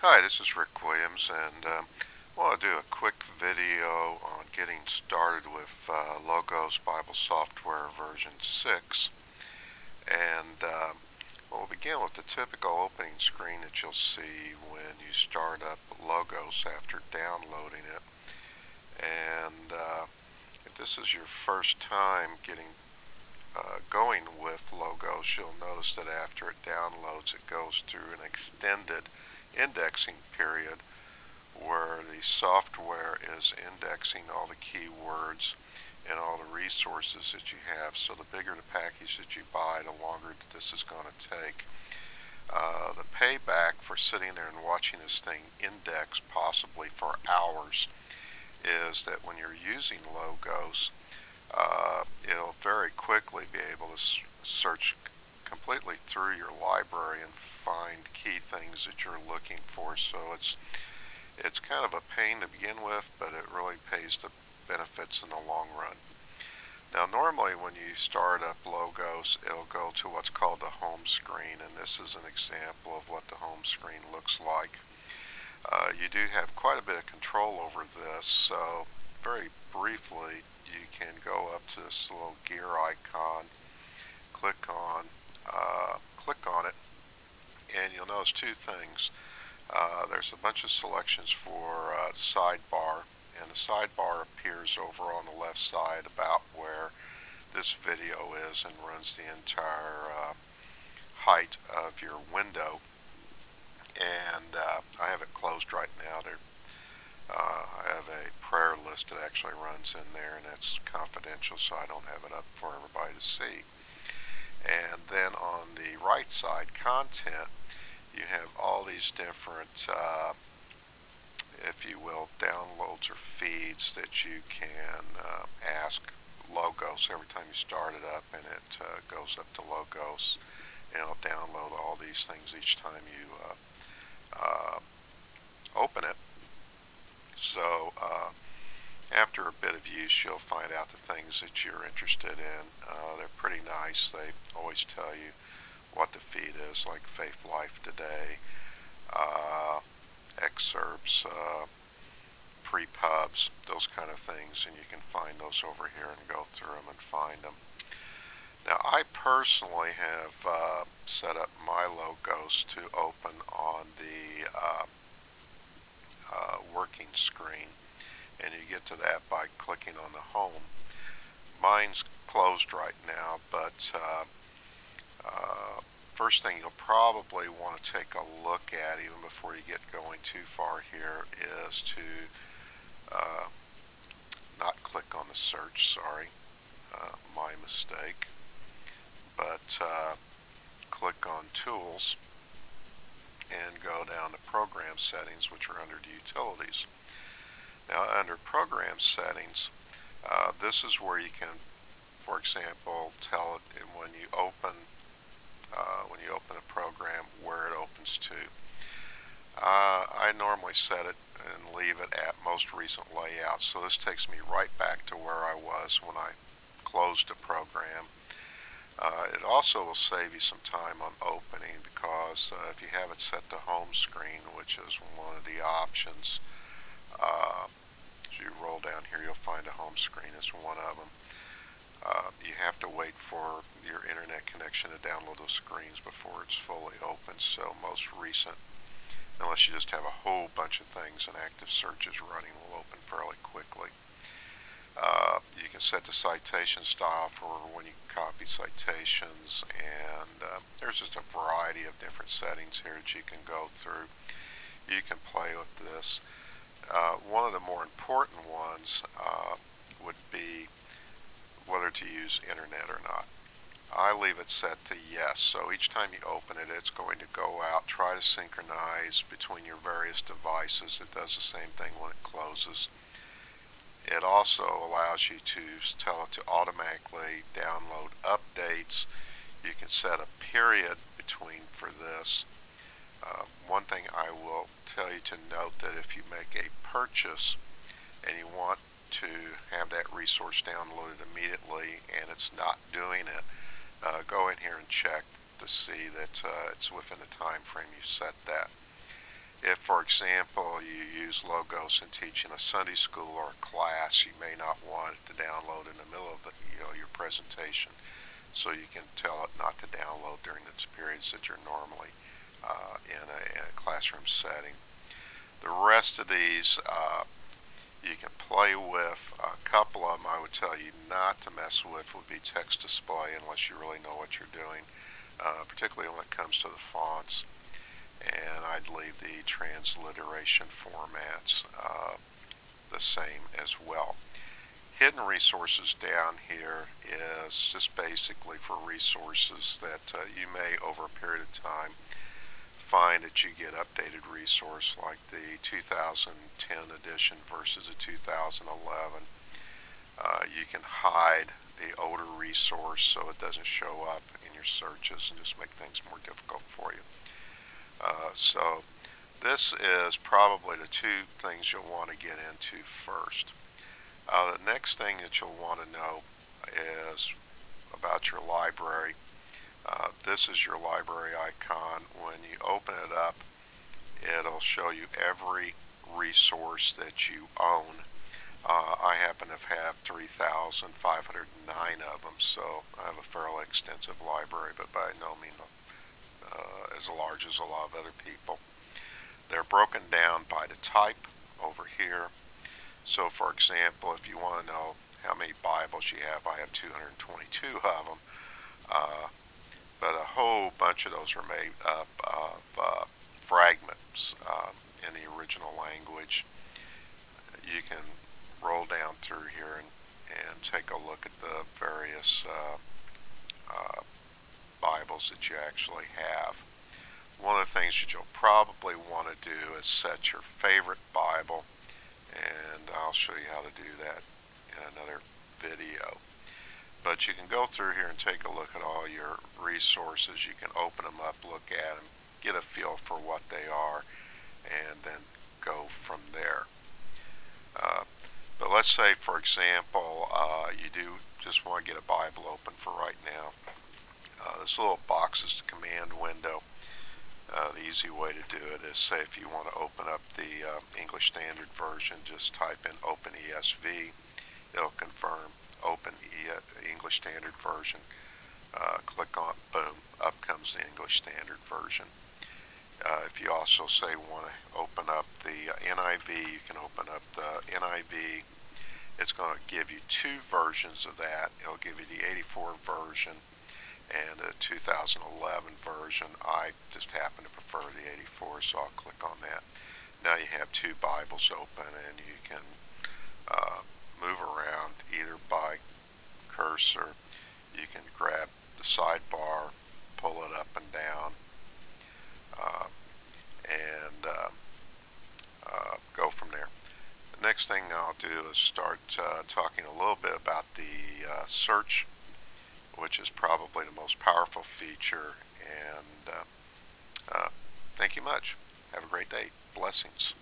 Hi, this is Rick Williams, and I want to do a quick video on getting started with Logos Bible Software version 6. And we'll begin with the typical opening screen that you'll see when you start up Logos after downloading it. And if this is your first time going with Logos, you'll notice that after it downloads, it goes through an extended indexing period where the software is indexing all the keywords and all the resources that you have. So the bigger the package that you buy, the longer this is going to take. The payback for sitting there and watching this thing index, possibly for hours, is that when you're using Logos, it'll very quickly be able to search completely through your library and find key things that you're looking for. So it's kind of a pain to begin with, but it really pays the benefits in the long run. Now, normally when you start up Logos, it'll go to what's called the home screen, and this is an example of what the home screen looks like. You do have quite a bit of control over this, so very briefly, you can go up to this little gear icon, click on it, and you'll notice two things. There's a bunch of selections for sidebar, and the sidebar appears over on the left side about where this video is and runs the entire height of your window. And I have it closed right now. I have a prayer list that actually runs in there, and it's confidential, so I don't have it up for everybody to see. And then on the right side, content, you have all these different, if you will, downloads or feeds that you can ask Logos every time you start it up, and it goes up to Logos, and it'll download all these things each time you open it. So after a bit of use, you'll find out the things that you're interested in. They're pretty nice. They always tell you what the feed is, like Faith Life Today, excerpts, pre-pubs, those kind of things, and you can find those over here and go through them and find them. Now, I personally have set up my Logos to open on the working screen, and you get to that by clicking on the home. Mine's closed right now, but first thing you'll probably want to take a look at, even before you get going too far here, is to not click on the search, sorry, my mistake, but click on Tools and go down to Program Settings, which are under the Utilities. Now, under Program Settings, this is where you can, for example, tell it when you open a program where it opens to. I normally set it and leave it at most recent layout, so this takes me right back to where I was when I closed the program. It also will save you some time on opening, because if you have it set to home screen, which is one of the options, as you roll down here, you'll find a home screen as one of them. You have to wait for your internet connection to download those screens before it's fully open, so most recent, unless you just have a whole bunch of things and active searches running, will open fairly quickly. You can set the citation style for when you copy citations, and there's just a variety of different settings here that you can go through. You can play with this. One of the more important ones would be whether to use internet or not. I leave it set to yes, so each time you open it, it's going to go out, try to synchronize between your various devices. It does the same thing when it closes. It also allows you to tell it to automatically download updates. You can set a period between for this. One thing I will tell you to note, that if you make a purchase and you want to have that resource downloaded immediately and it's not doing it, go in here and check to see that it's within the time frame you set that. If, for example, you use Logos in teaching a Sunday school or a class, you may not want it to download in the middle of your presentation, so you can tell it not to download during the periods that you're normally in a classroom setting. The rest of these you can play with. A couple of them I would tell you not to mess with would be text display unless you really know what you're doing, particularly when it comes to the fonts. And I'd leave the transliteration formats the same as well. Hidden resources down here is just basically for resources that you may, over a period of time, find that you get updated resource like the 2010 edition versus the 2011. You can hide the older resource so it doesn't show up in your searches and just make things more difficult for you. So this is probably the two things you'll want to get into first. The next thing that you'll want to know is about your library. This is your library icon. When you open it up, it'll show you every resource that you own. I happen to have 3,509 of them, so I have a fairly extensive library, but by no means as large as a lot of other people. They're broken down by the type over here. So, for example, if you want to know how many Bibles you have, I have 222 of them. But a whole bunch of those are made up of fragments in the original language. You can roll down through here and take a look at the various Bibles that you actually have. One of the things that you'll probably want to do is set your favorite Bible, and I'll show you how to do that in another video. But you can go through here and take a look at all your resources. You can open them up, look at them, get a feel for what they are, and then go from there. But let's say, for example, you do just want to get a Bible open for right now. This little box is the command window. The easy way to do it is, say, if you want to open up the English Standard Version, just type in Open ESV. It'll confirm Open English Standard Version. Click on, boom, up comes the English Standard Version. If you also say want to open up the NIV, you can open up the NIV. It's going to give you two versions of that. It'll give you the 84 version and the 2011 version. I just happen to prefer the 84, so I'll click on that. Now you have two Bibles open, and you can move around either by cursor. You can grab the sidebar, pull it up and down, and go from there. The next thing I'll do is start talking a little bit about the search, which is probably the most powerful feature. And thank you much. Have a great day. Blessings.